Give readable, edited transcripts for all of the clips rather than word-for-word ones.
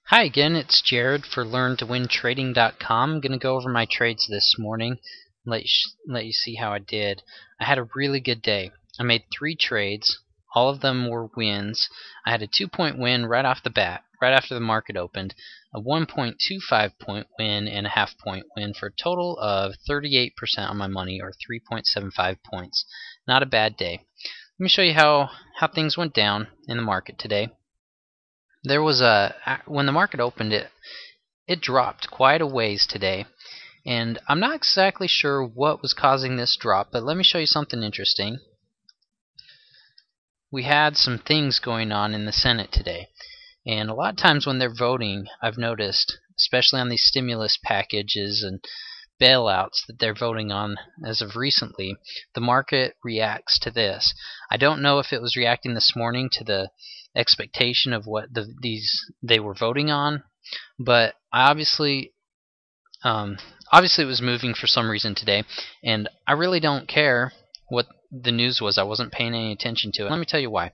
Hi again, it's Jared for LearnToWinTrading.com. I'm going to go over my trades this morning and let you see how I did. I had a really good day. I made 3 trades. All of them were wins. I had a 2-point win right off the bat, right after the market opened, a 1.25-point win, and a half-point win for a total of 38% on my money, or 3.75 points. Not a bad day. Let me show you how things went down in the market today. There was when the market opened, it dropped quite a ways today, and I'm not exactly sure what was causing this drop, but let me show you something interesting. We had some things going on in the Senate today, and a lot of times when they're voting, I've noticed, especially on these stimulus packages and bailouts that they're voting on as of recently, the market reacts to this. I don't know if it was reacting this morning to the expectation of what they were voting on, but obviously it was moving for some reason today, and I really don't care what the news was. I wasn't paying any attention to it. Let me tell you why.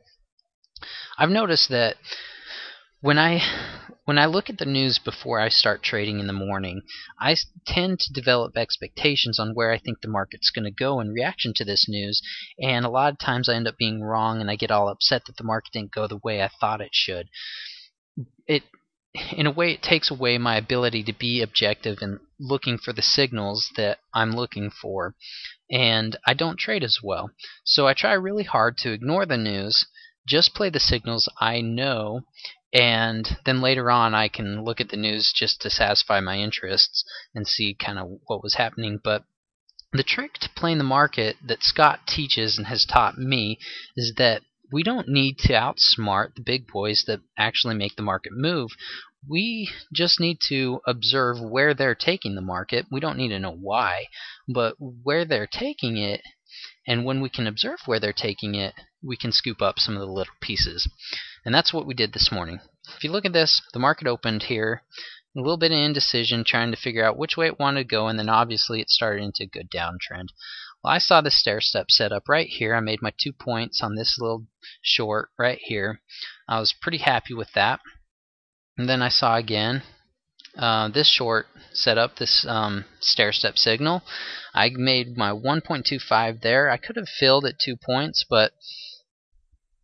I've noticed that when I look at the news before I start trading in the morning, I tend to develop expectations on where I think the market's going to go in reaction to this news, and a lot of times I end up being wrong and I get all upset that the market didn't go the way I thought it should. In a way, it takes away my ability to be objective and looking for the signals that I'm looking for, and I don't trade as well. So I try really hard to ignore the news, just play the signals I know, and then later on I can look at the news just to satisfy my interests and see kind of what was happening. But the trick to playing the market that Scott teaches and has taught me is that we don't need to outsmart the big boys that actually make the market move. We just need to observe where they're taking the market. We don't need to know why, but where they're taking it. And when we can observe where they're taking it, we can scoop up some of the little pieces. And that's what we did this morning. If you look at this, the market opened here, a little bit of indecision, trying to figure out which way it wanted to go, and then obviously it started into a good downtrend. Well, I saw the stair step set up right here. I made my 2 points on this little short right here. I was pretty happy with that. And then I saw again this short set up, this stair step signal. I made my 1.25 there. I could have filled at 2 points, but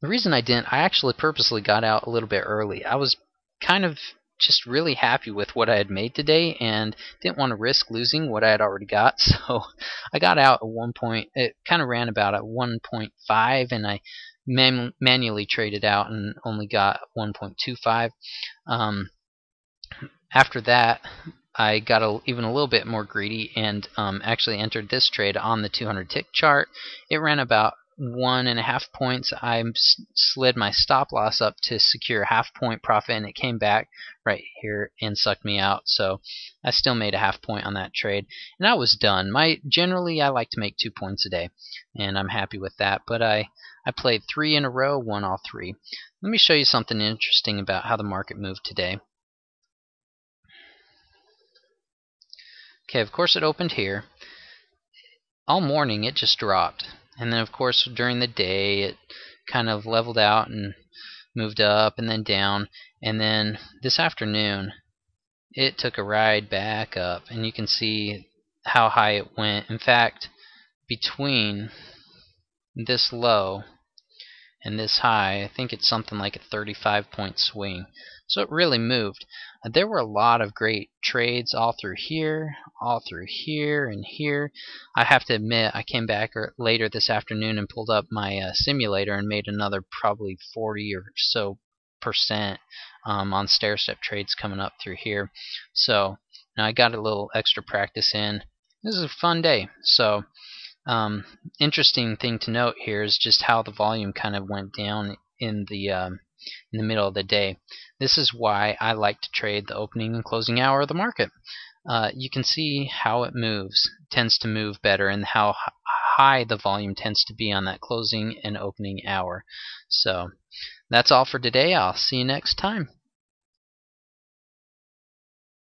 the reason I didn't, I actually purposely got out a little bit early. I was kind of just really happy with what I had made today and didn't want to risk losing what I had already got, so I got out at 1 point. It kind of ran about at 1.5, and I manually traded out and only got 1.25. After that, I got even a little bit more greedy and actually entered this trade on the 200 tick chart. It ran about 1.5 points. I slid my stop loss up to secure a half-point profit, and it came back right here and sucked me out. So I still made a half-point on that trade, and I was done. Generally, I like to make 2 points a day, and I'm happy with that. But I played 3 in a row, won all 3. Let me show you something interesting about how the market moved today. Okay, of course it opened here. All morning it just dropped. And then, of course, during the day, it kind of leveled out and moved up and then down. And then this afternoon, it took a ride back up. And you can see how high it went. In fact, between this low and this high, I think it's something like a 35-point swing. So it really moved. There were a lot of great trades all through here, and here. I have to admit, I came back later this afternoon and pulled up my simulator and made another probably 40 or so % on stair step trades coming up through here. So now I got a little extra practice in. This is a fun day. So interesting thing to note here is just how the volume kind of went down in the middle of the day. This is why I like to trade the opening and closing hour of the market. You can see how it moves. It tends to move better, and how high the volume tends to be on that closing and opening hour. So that's all for today. I'll see you next time.